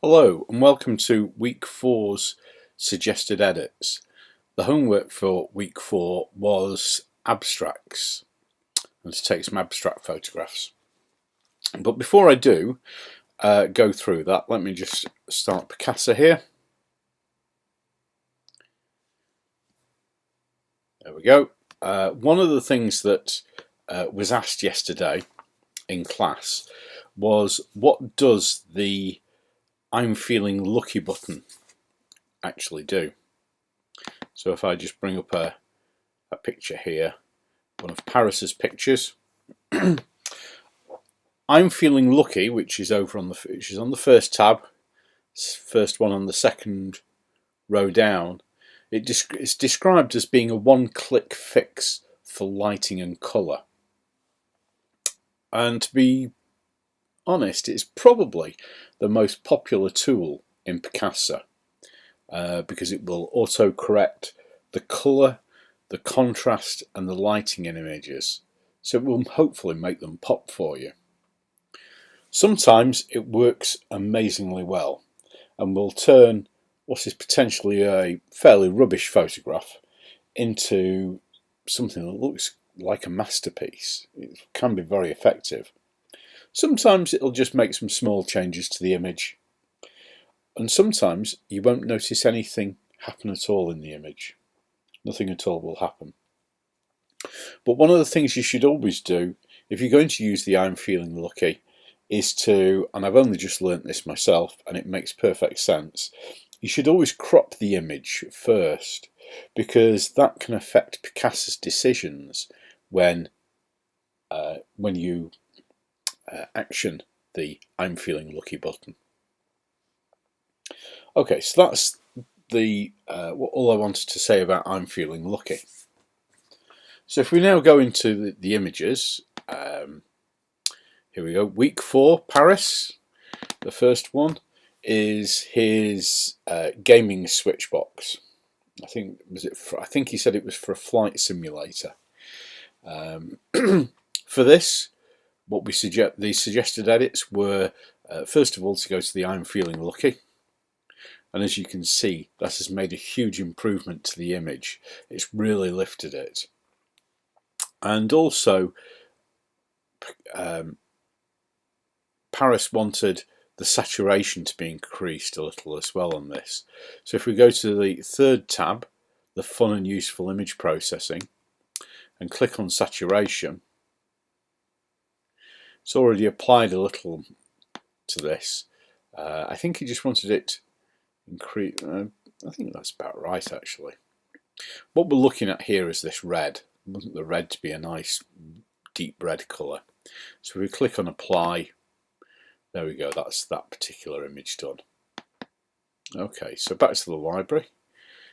Hello and welcome to week 4's suggested edits. The homework for week 4 was abstracts and to take some abstract photographs. But before I do go through that, let me just start Picasa here. There we go. One of the things that was asked yesterday in class was, what does the I'm feeling lucky button actually do? So if I just bring up a picture here, one of Paris's pictures, I'm feeling lucky, which is over on the first tab, first one on the second row down. It's described as being a one-click fix for lighting and colour. And to be honest, it's probably the most popular tool in Picasa because it will auto-correct the colour, the contrast and the lighting in images, so it will hopefully make them pop for you. Sometimes it works amazingly well and will turn what is potentially a fairly rubbish photograph into something that looks like a masterpiece. It can be very effective. Sometimes it'll just make some small changes to the image, and sometimes you won't notice anything happen at all in the image. Nothing at all will happen. But one of the things you should always do if you're going to use the I'm feeling lucky is to, and I've only just learnt this myself and it makes perfect sense, you should always crop the image first, because that can affect Picasa's decisions when you action the I'm feeling lucky button. Okay, so that's all I wanted to say about I'm feeling lucky. So if we now go into the images, here we go. Week 4, Paris. The first one is his gaming switch box. I think he said it was for a flight simulator. For this, what the suggested edits were first of all to go to the I'm feeling lucky, and as you can see, that has made a huge improvement to the image. It's really lifted it, and also Paris wanted the saturation to be increased a little as well on this. So if we go to the third tab, the fun and useful image processing, and click on saturation, it's already applied a little to this. I think he just wanted it increase. I think that's about right actually. What we're looking at here is this red. I want the red to be a nice deep red colour. So if we click on apply, there we go, that's that particular image done. Okay, so back to the library.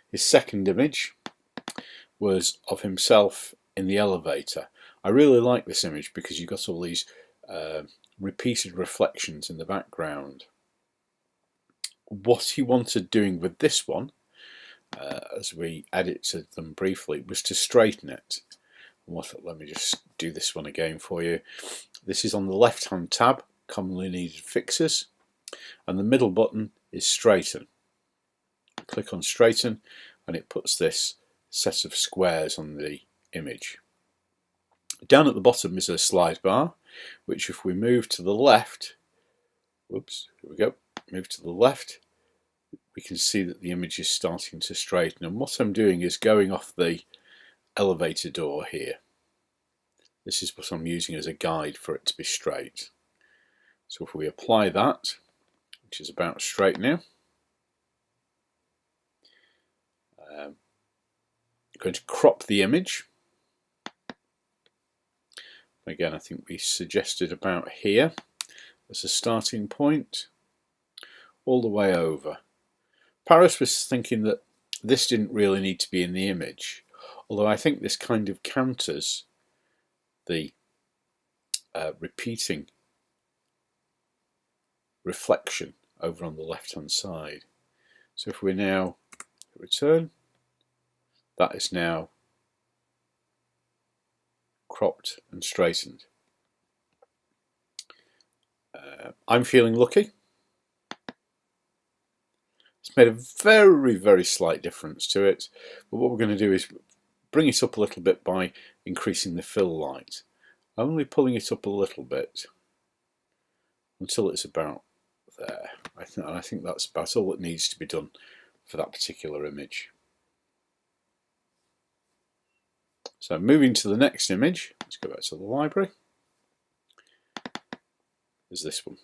His second image was of himself in the elevator. I really like this image because you've got all these repeated reflections in the background. What he wanted doing with this one, as we edited them briefly, was to straighten it. Let me just do this one again for you. This is on the left hand tab, commonly needed fixes, and the middle button is straighten. Click on straighten and it puts this set of squares on the image. Down at the bottom is a slide bar, which if we move to the left, whoops, here we go, move to the left, we can see that the image is starting to straighten, and what I'm doing is going off the elevator door here. This is what I'm using as a guide for it to be straight. So if we apply that, which is about straight now, I'm going to crop the image. Again, I think we suggested about here. as a starting point, all the way over. Paris was thinking that this didn't really need to be in the image, although I think this kind of counters the repeating reflection over on the left hand side. So if we now return, that is now cropped and straightened. I'm feeling lucky. It's made a very, very slight difference to it, but what we're going to do is bring it up a little bit by increasing the fill light. Only pulling it up a little bit until it's about there. I think that's about all that needs to be done for that particular image. So moving to the next image, let's go back to the library, is this one.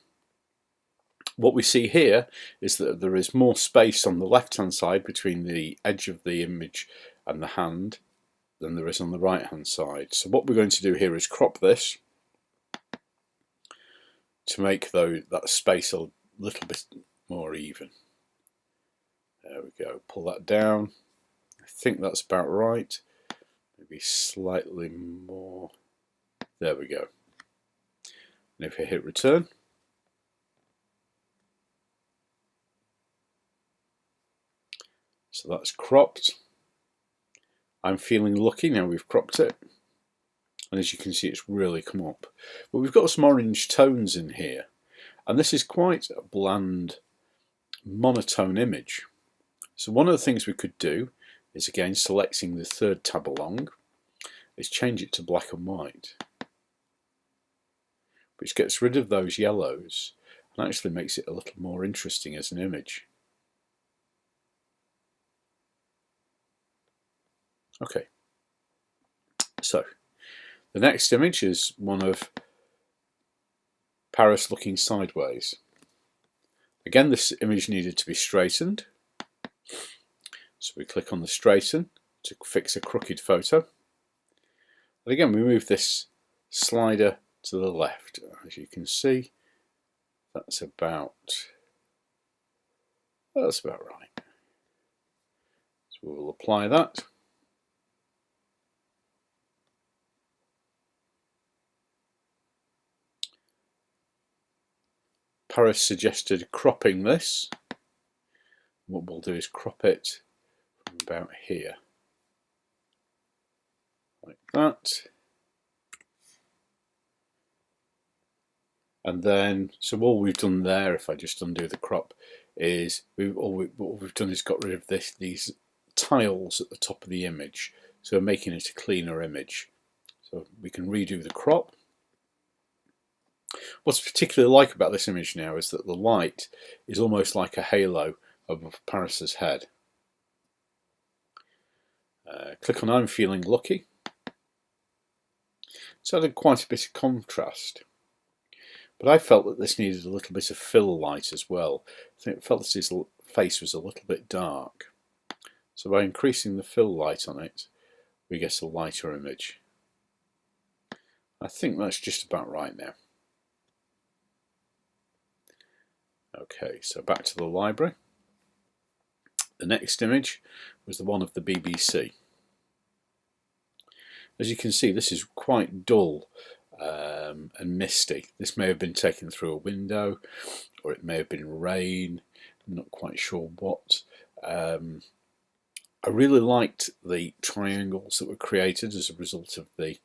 What we see here is that there is more space on the left hand side between the edge of the image and the hand than there is on the right hand side. So what we're going to do here is crop this to make that space a little bit more even. There we go, pull that down. I think that's about right. Maybe slightly more. There we go. And if we hit return, so that's cropped. I'm feeling lucky now we've cropped it. And as you can see, it's really come up. But we've got some orange tones in here. And this is quite a bland, monotone image. So one of the things we could do is, again, selecting the third tab along, is change it to black and white, which gets rid of those yellows and actually makes it a little more interesting as an image. Okay, so the next image is one of Paris looking sideways. Again, this image needed to be straightened, so we click on the straighten to fix a crooked photo. And again, we move this slider to the left. As you can see, that's about right. So we will apply that. Paris suggested cropping this. What we'll do is crop it from about here, like that. And then, so all we've done there, if I just undo the crop, is what we've done is got rid of these tiles at the top of the image. So we're making it a cleaner image. So we can redo the crop. What's particularly like about this image now is that the light is almost like a halo above Paris's head. Click on I'm feeling lucky. It's added quite a bit of contrast. But I felt that this needed a little bit of fill light as well. I felt that his face was a little bit dark. So by increasing the fill light on it, we get a lighter image. I think that's just about right now. Okay, so back to the library. The next image was the one of the BBC. As you can see, this is quite dull and misty. This may have been taken through a window, or it may have been rain. I'm not quite sure what. I really liked the triangles that were created as a result of the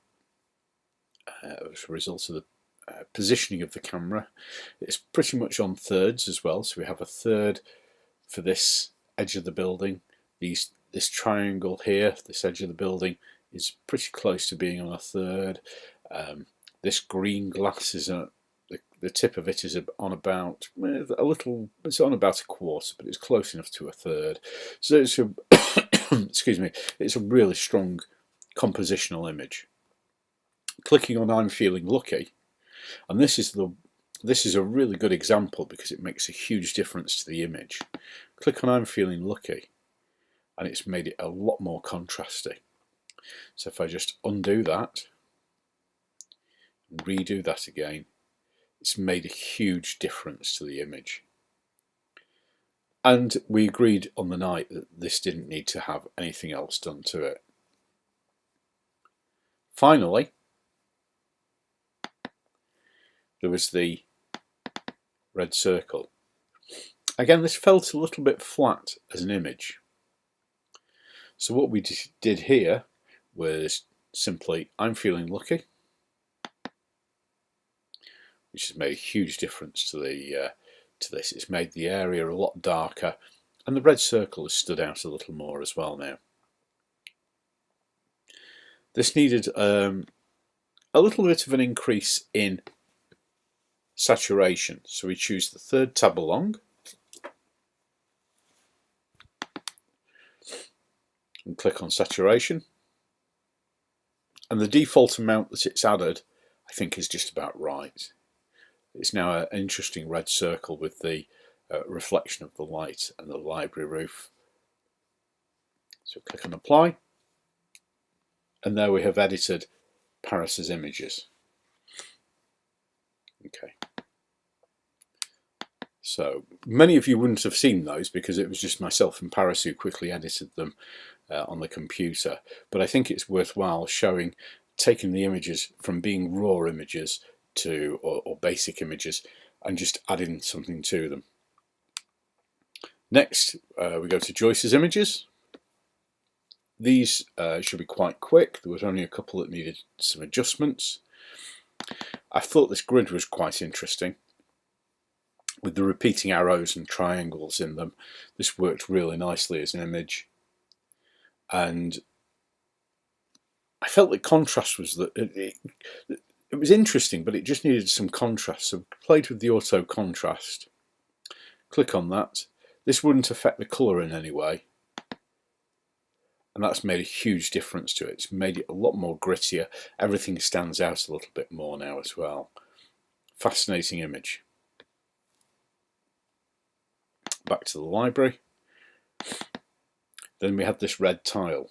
positioning of the camera. It's pretty much on thirds as well, so we have a third for this edge of the building. This triangle here, this edge of the building, is pretty close to being on a third. This green glass is the tip of it is on about it's on about a quarter, but it's close enough to a third. So it's a excuse me, it's a really strong compositional image. Clicking on I'm feeling lucky, and this is a really good example because it makes a huge difference to the image. Click on I'm feeling lucky, and it's made it a lot more contrasty. So if I just undo that and redo that again, It's made a huge difference to the image. And we agreed on the night that this didn't need to have anything else done to it. Finally, there was the red circle. Again, this felt a little bit flat as an image. So what we did here was simply, I'm feeling lucky, which has made a huge difference to this. It's made the area a lot darker, and the red circle has stood out a little more as well now. This needed a little bit of an increase in saturation, so we choose the third tab along and click on saturation, and the default amount that it's added I think is just about right. It's now an interesting red circle with the reflection of the light and the library roof. So click on apply, and there we have edited Paris's images. Okay. So many of you wouldn't have seen those because it was just myself and Paris who quickly edited them on the computer. But I think it's worthwhile showing, taking the images from being raw images to or basic images and just adding something to them. Next, we go to Joyce's images. These should be quite quick. There was only a couple that needed some adjustments. I thought this grid was quite interesting with the repeating arrows and triangles in them. This worked really nicely as an image, and I felt the contrast was that it was interesting, but it just needed some contrast. So I played with the auto contrast. Click on that. This wouldn't affect the colour in any way, and that's made a huge difference to it. It's made it a lot more grittier. Everything stands out a little bit more now as well. Fascinating image. Back to the library. Then we had this red tile.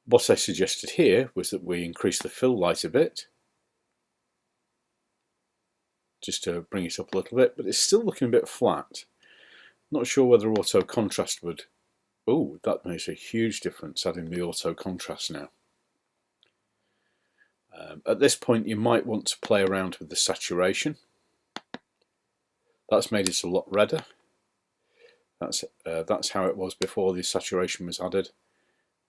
What I suggested here was that we increase the fill light a bit, just to bring it up a little bit, but it's still looking a bit flat. Not sure whether auto contrast would... Oh, that makes a huge difference, adding the auto contrast now. At this point you might want to play around with the saturation. That's made it a lot redder. That's how it was before the saturation was added.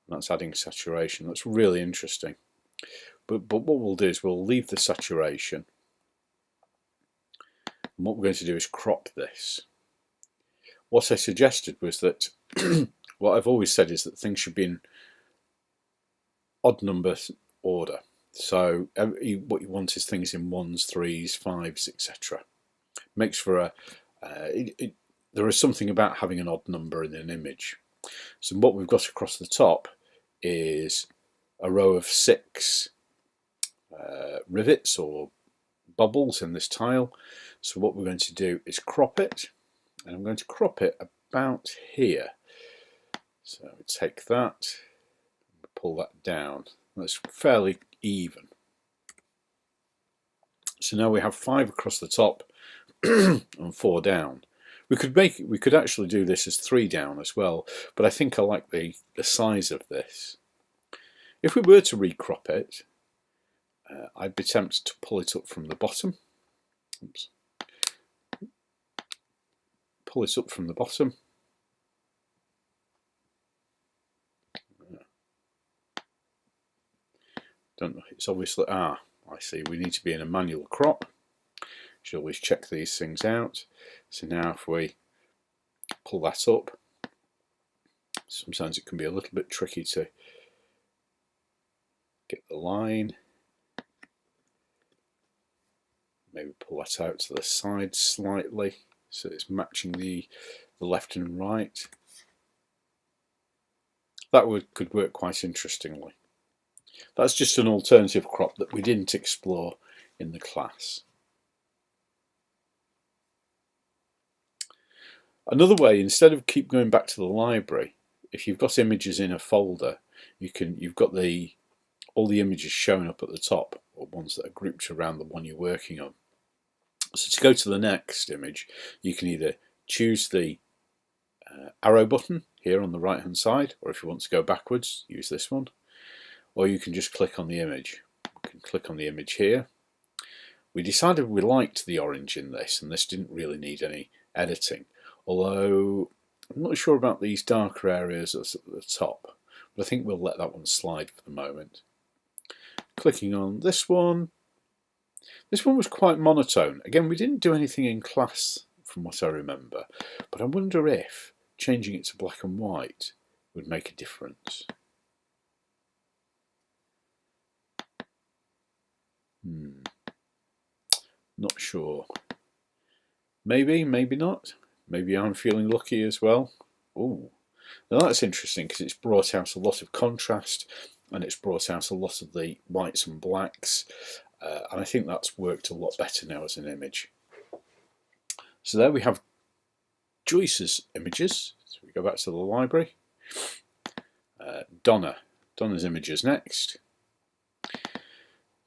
That's adding saturation. That's really interesting. But what we'll do is we'll leave the saturation, and what we're going to do is crop this. What I suggested was that what I've always said is that things should be in odd number order. So what you want is things in 1s, 3s, 5s, etc. Makes for a there is something about having an odd number in an image. So what we've got across the top is a row of 6 rivets or bubbles in this tile. So what we're going to do is crop it, and I'm going to crop it about here. So we take that, pull that down. That's fairly even. So now we have 5 across the top and 4 down. We could actually do this as 3 down as well, but I think I like the size of this. If we were to recrop it, I'd be tempted to pull it up from the bottom. Oops. Pull it up from the bottom. Don't know. It's obviously I see. We need to be in a manual crop. Should always check these things out. So now if we pull that up, sometimes it can be a little bit tricky to get the line. Maybe pull that out to the side slightly so it's matching the left and right. That could work quite interestingly. That's just an alternative crop that we didn't explore in the class. Another way, instead of keep going back to the library, if you've got images in a folder, you've got the all the images showing up at the top are ones that are grouped around the one you're working on. So to go to the next image, you can either choose the arrow button here on the right hand side, or if you want to go backwards, use this one, or you can just click on the image. You can click on the image here. We decided we liked the orange in this, and this didn't really need any editing, although I'm not sure about these darker areas at the top, but I think we'll let that one slide for the moment. Clicking on this one was quite monotone. Again, we didn't do anything in class from what I remember, but I wonder if changing it to black and white would make a difference. Not sure. Maybe, maybe not. Maybe I'm feeling lucky as well. Ooh, now that's interesting because it's brought out a lot of contrast and it's brought out a lot of the whites and blacks, and I think that's worked a lot better now as an image. So there we have Joyce's images. So we go back to the library. Donna's images next.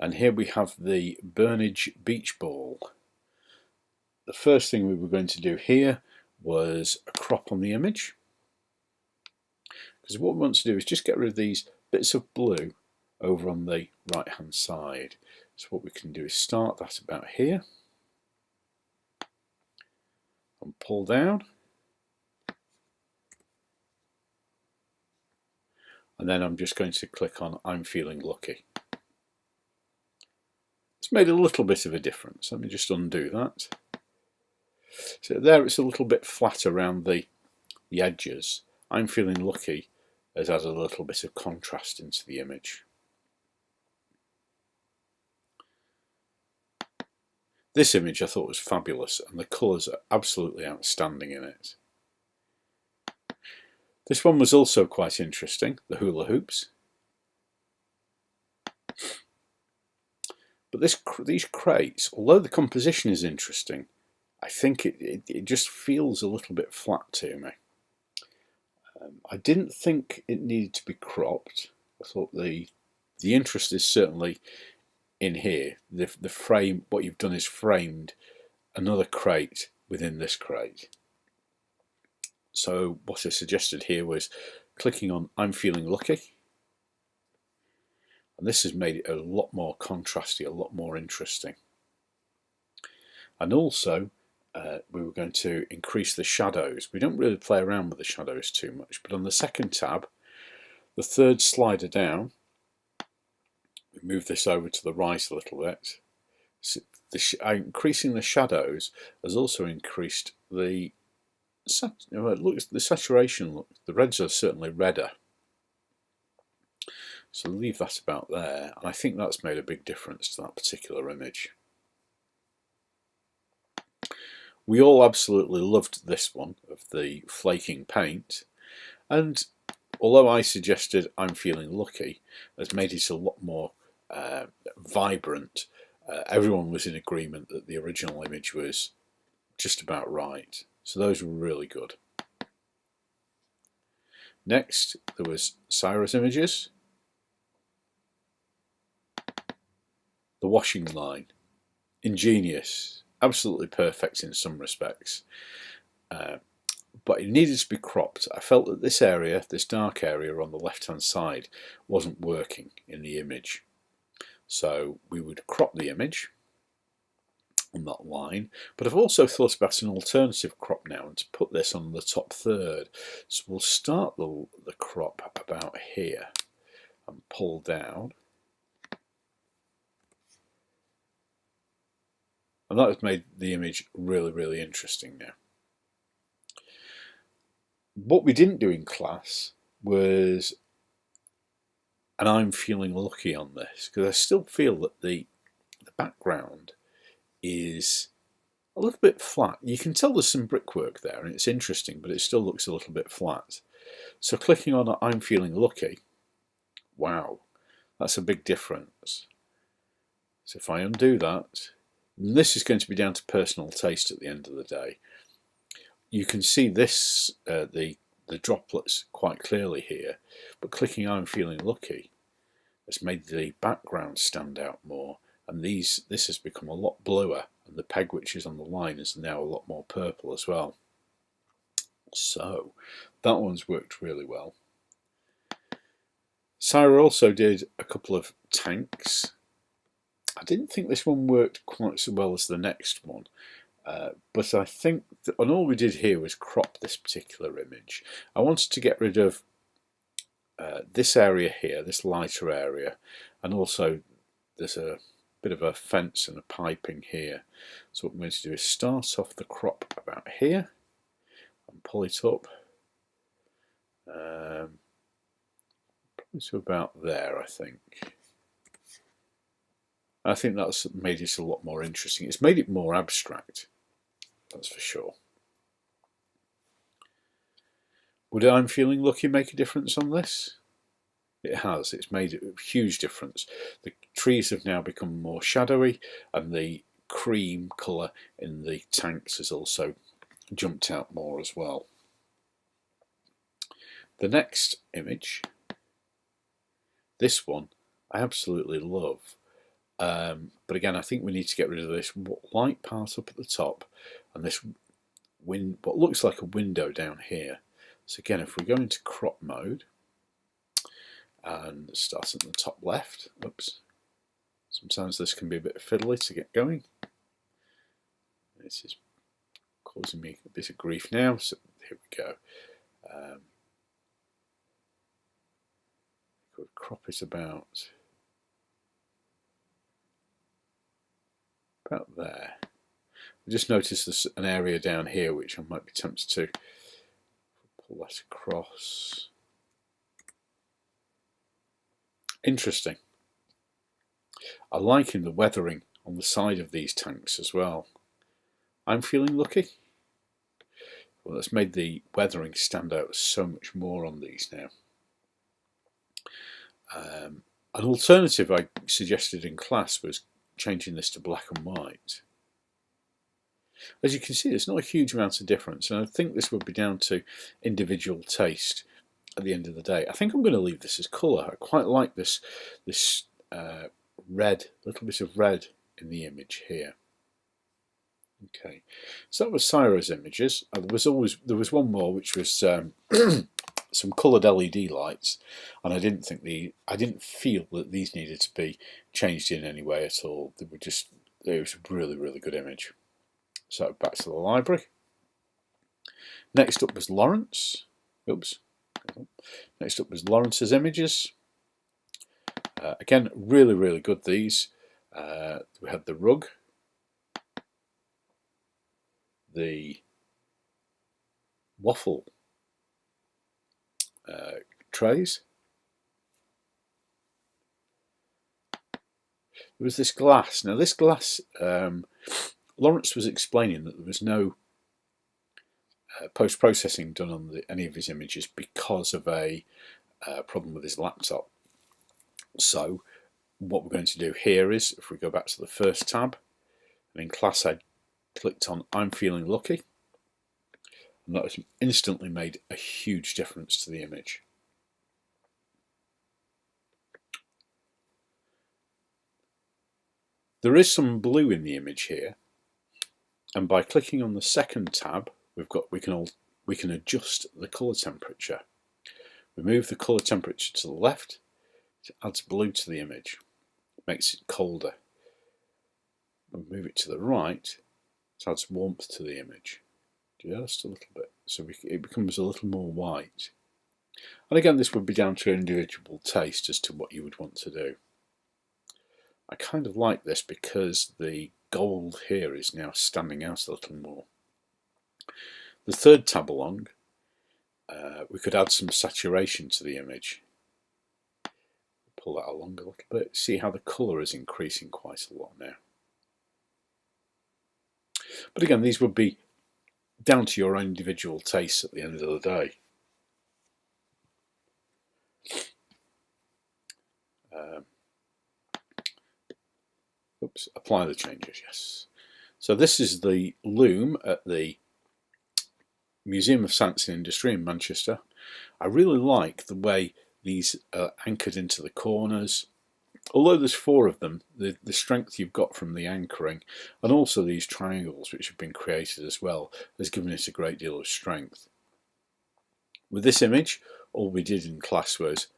And here we have the Burnage Beach Ball. The first thing we were going to do here was a crop on the image, because what we want to do is just get rid of these bits of blue over on the right hand side. So what we can do is start that about here and pull down, and then I'm just going to click on I'm Feeling Lucky. It's made a little bit of a difference. Let me just undo that. So there it's a little bit flat around the edges. I'm Feeling Lucky has added a little bit of contrast into the image. This image I thought was fabulous, and the colours are absolutely outstanding in it. This one was also quite interesting, the hula hoops. But these crates, although the composition is interesting, I think it just feels a little bit flat to me. I didn't think it needed to be cropped. I thought the interest is certainly in here. The frame, what you've done is framed another crate within this crate. So what I suggested here was clicking on I'm Feeling Lucky. And this has made it a lot more contrasty, a lot more interesting. And also, we were going to increase the shadows. We don't really play around with the shadows too much, but on the second tab, the third slider down, we move this over to the right a little bit. So increasing the shadows has also increased the saturation look. The reds are certainly redder. So leave that about there, and I think that's made a big difference to that particular image. We all absolutely loved this one of the flaking paint, and although I suggested I'm Feeling Lucky has made it a lot more vibrant, everyone was in agreement that the original image was just about right. So those were really good. Next there was Sarah's images. The washing line, ingenious, absolutely perfect in some respects, but it needed to be cropped. I felt that this area, this dark area on the left hand side, wasn't working in the image. So we would crop the image on that line, but I've also thought about an alternative crop now, and to put this on the top third. So we'll start the crop about here and pull down. And that has made the image really, really interesting now. What we didn't do in class was, and I'm feeling lucky on this, because I still feel that the background is a little bit flat. You can tell there's some brickwork there and it's interesting, but it still looks a little bit flat. So clicking on I'm Feeling Lucky, wow, that's a big difference. So if I undo that, and this is going to be down to personal taste at the end of the day. You can see this, the droplets quite clearly here, but clicking I'm Feeling Lucky has made the background stand out more, and this has become a lot bluer, and the peg which is on the line is now a lot more purple as well. So that one's worked really well. Sarah also did a couple of tanks. I didn't think this one worked quite so well as the next one, but I think that, and all we did here was crop this particular image. I wanted to get rid of this area here, this lighter area, and also there's a bit of a fence and a piping here. So what I'm going to do is start off the crop about here and pull it up probably to about there. I think that's made it a lot more interesting. It's made it more abstract, that's for sure. Would I'm feeling lucky make a difference on this? It has. It's made a huge difference. The trees have now become more shadowy, and the cream colour in the tanks has also jumped out more as well. The next image, this one, I absolutely love. But again, I think we need to get rid of this light part up at the top and this what looks like a window down here. So again, if we go into crop mode and start at the top left, oops, sometimes this can be a bit fiddly to get going. This is causing me a bit of grief now, so here we go. Could crop it about there. I just noticed there's an area down here which I might be tempted to pull that across. Interesting. I like the weathering on the side of these tanks as well. I'm feeling lucky. Well, that's made the weathering stand out so much more on these now. An alternative I suggested in class was changing this to black and white. As you can see, there's not a huge amount of difference, and I think this would be down to individual taste at the end of the day. I think I'm going to leave this as colour. I quite like this red, little bit of red in the image here. Okay, so that was Sarah's images. There was one more which was some coloured LED lights, and I didn't feel that these needed to be changed in any way at all. It was a really, really good image. So back to the library. Next up was Lawrence. Oops. Next up was Lawrence's images. Again, really, really good these. We had the rug, the waffle trays. There was this glass. Now this glass, Lawrence was explaining that there was no post-processing done on any of his images because of a problem with his laptop. So what we're going to do here is, if we go back to the first tab, and in class I clicked on I'm feeling lucky, and that has instantly made a huge difference to the image. There is some blue in the image here, and by clicking on the second tab, we can adjust the colour temperature. We move the colour temperature to the left, it adds blue to the image, makes it colder. We move it to the right, it adds warmth to the image, just a little bit, so it becomes a little more white. And again, this would be down to individual taste as to what you would want to do. I kind of like this because the gold here is now standing out a little more. The third tab along, we could add some saturation to the image. Pull that along a little bit, see how the colour is increasing quite a lot now. But again, these would be down to your own individual tastes at the end of the day. Oops, apply the changes, yes. So this is the loom at the Museum of Science and Industry in Manchester. I really like the way these are anchored into the corners. although there's 4 of them, the strength you've got from the anchoring and also these triangles which have been created as well has given it a great deal of strength. With this image, all we did in class was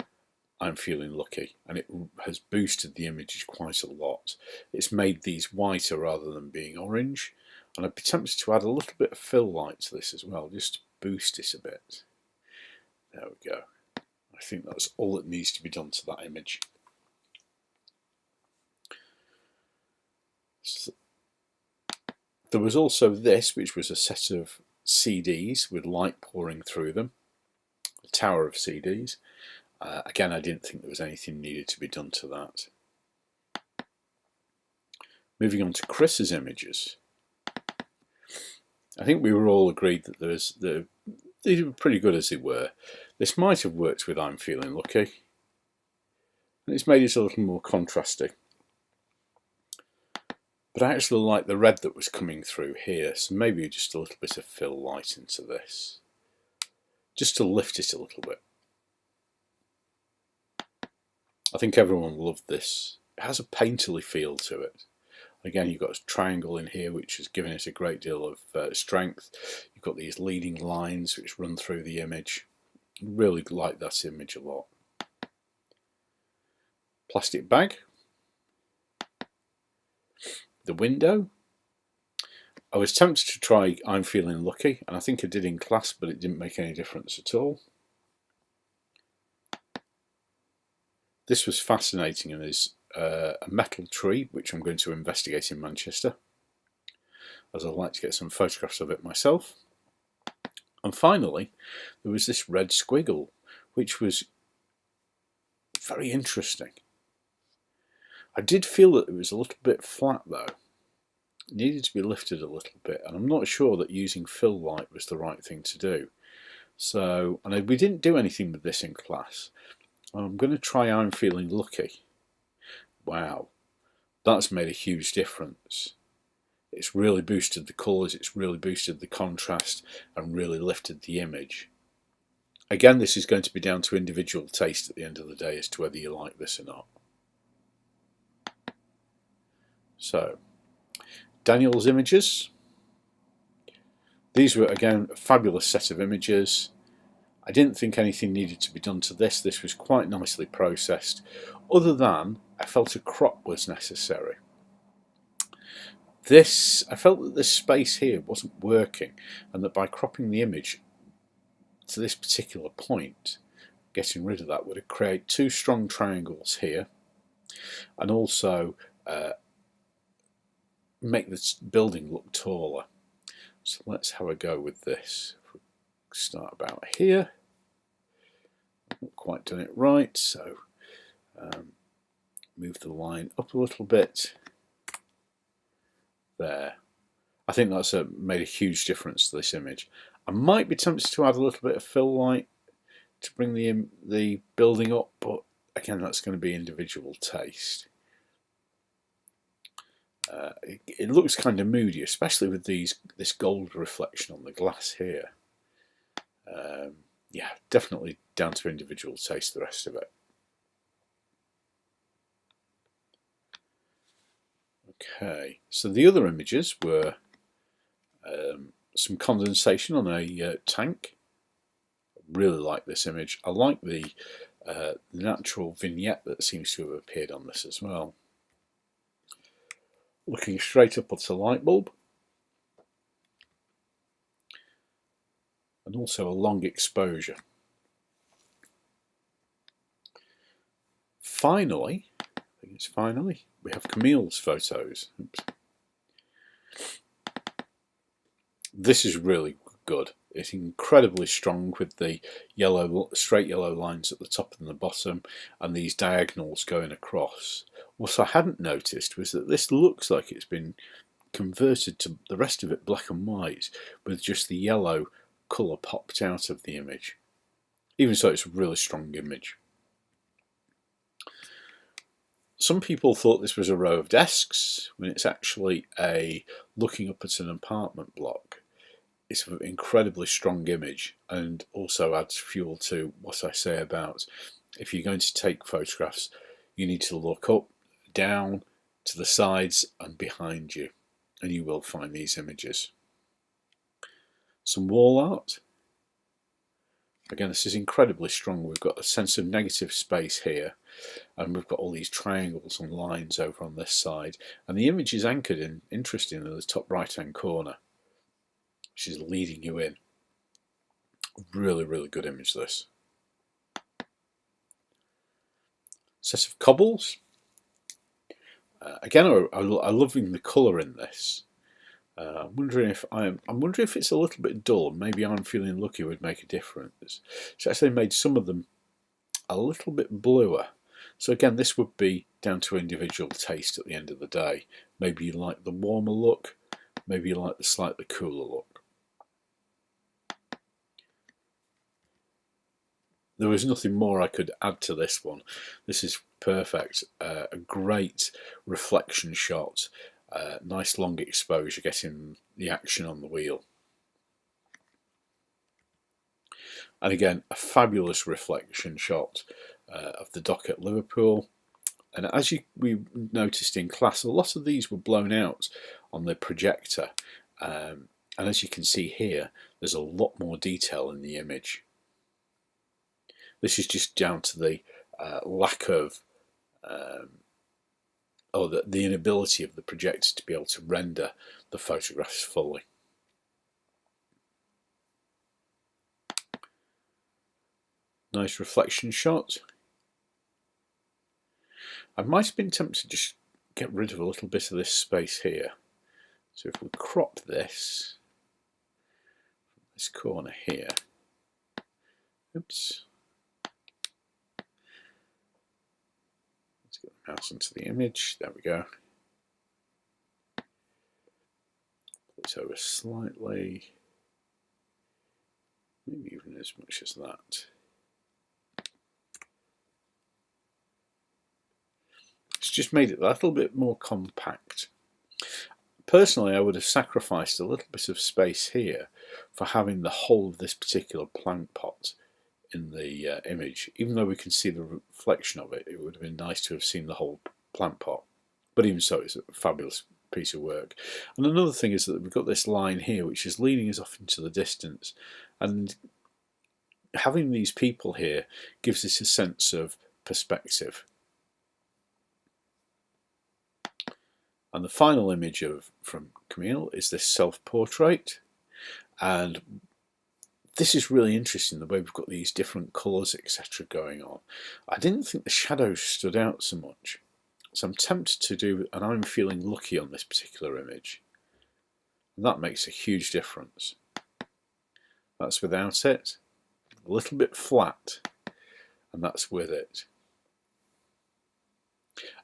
I'm feeling lucky, and it has boosted the image quite a lot. It's made these whiter rather than being orange, and I'd be tempted to add a little bit of fill light to this as well, just to boost it a bit. There we go. I think that's all that needs to be done to that image. So, there was also this, which was a set of CDs with light pouring through them, a tower of CDs. Again, I didn't think there was anything needed to be done to that. Moving on to Chris's images. I think we were all agreed that these were pretty good as they were. This might have worked with I'm Feeling Lucky, and it's made it a little more contrasting. But I actually like the red that was coming through here, so maybe just a little bit of fill light into this, just to lift it a little bit. I think everyone loved this. It has a painterly feel to it. Again, you've got a triangle in here which has given it a great deal of strength. You've got these leading lines which run through the image. I really like that image a lot. Plastic bag. The window. I was tempted to try I'm Feeling Lucky, and I think I did in class, but it didn't make any difference at all. This was fascinating, and is a metal tree which I'm going to investigate in Manchester, as I'd like to get some photographs of it myself. And finally, there was this red squiggle, which was very interesting. I did feel that it was a little bit flat though. It needed to be lifted a little bit, and I'm not sure that using fill light was the right thing to do. So, and we didn't do anything with this in class. I'm going to try I'm Feeling Lucky. Wow, that's made a huge difference. It's really boosted the colours, it's really boosted the contrast, and really lifted the image. Again, this is going to be down to individual taste at the end of the day as to whether you like this or not. So, Daniel's images. These were, again, a fabulous set of images. I didn't think anything needed to be done to this. This was quite nicely processed, other than I felt a crop was necessary. I felt that this space here wasn't working, and that by cropping the image to this particular point, getting rid of that would create 2 strong triangles here, and also make this building look taller. So let's have a go with this. If we start about here, not quite done it right, so move the line up a little bit. There. I think that's made a huge difference to this image. I might be tempted to add a little bit of fill light to bring the building up, but again, that's going to be individual taste. It looks kind of moody, especially with this gold reflection on the glass here. Yeah, definitely down to individual taste, the rest of it. Okay, so the other images were some condensation on a tank. I really like this image. I like the natural vignette that seems to have appeared on this as well. Looking straight up at a light bulb. And also a long exposure. Finally, we have Camille's photos. Oops. This is really good. It's incredibly strong with the straight yellow lines at the top and the bottom, and these diagonals going across. What I hadn't noticed was that this looks like it's been converted to the rest of it black and white, with just the yellow colour popped out of the image. Even so, it's a really strong image. Some people thought this was a row of desks, when it's actually looking up at an apartment block. It's an incredibly strong image, and also adds fuel to what I say about if you're going to take photographs, You need to look up, down, to the sides and behind you, and you will find these images. Some wall art. Again, this is incredibly strong. We've got a sense of negative space here, and we've got all these triangles and lines over on this side, and the image is anchored in, interestingly, in the top right hand corner, which is leading you in. Really, really good image, this. Set of cobbles. Again, I'm loving the colour in this. I'm wondering if it's a little bit dull. Maybe I'm feeling lucky would make a difference. So actually made some of them a little bit bluer. So again, this would be down to individual taste at the end of the day. Maybe you like the warmer look. Maybe you like the slightly cooler look. There was nothing more I could add to this one. This is perfect. A great reflection shot. Nice long exposure, getting the action on the wheel. And again, a fabulous reflection shot of the dock at Liverpool. And as we noticed in class, a lot of these were blown out on the projector. And as you can see here, there's a lot more detail in the image. This is just down to the lack of, the inability of the projector to be able to render the photographs fully. Nice reflection shot. I might have been tempted to just get rid of a little bit of this space here. So if we crop this corner here, oops. Let's get the mouse into the image, there we go. Put it over slightly, maybe even as much as that. It's just made it a little bit more compact. Personally, I would have sacrificed a little bit of space here for having the whole of this particular plant pot in the image. Even though we can see the reflection of it, it would have been nice to have seen the whole plant pot. But even so, it's a fabulous piece of work. And another thing is that we've got this line here which is leading us off into the distance, and having these people here gives us a sense of perspective. And the final image from Camille is this self-portrait, and this is really interesting, the way we've got these different colours, etc. going on. I didn't think the shadows stood out so much, so I'm tempted to do, and I'm feeling lucky on this particular image. And that makes a huge difference. That's without it, a little bit flat, and that's with it.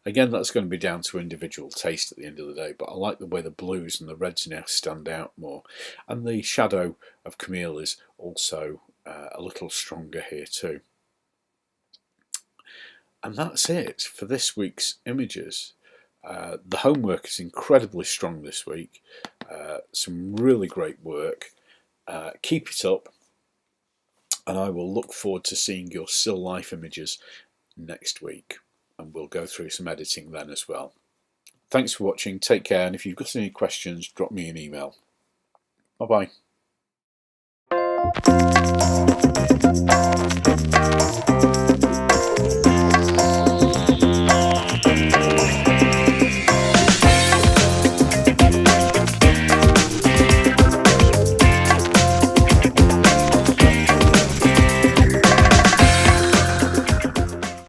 Again, that's going to be down to individual taste at the end of the day, but I like the way the blues and the reds now stand out more. And the shadow of Camille is also a little stronger here too. And that's it for this week's images. The homework is incredibly strong this week. Some really great work. Keep it up, and I will look forward to seeing your still life images next week. And we'll go through some editing then as well. Thanks for watching, take care, and if you've got any questions, drop me an email. Bye bye.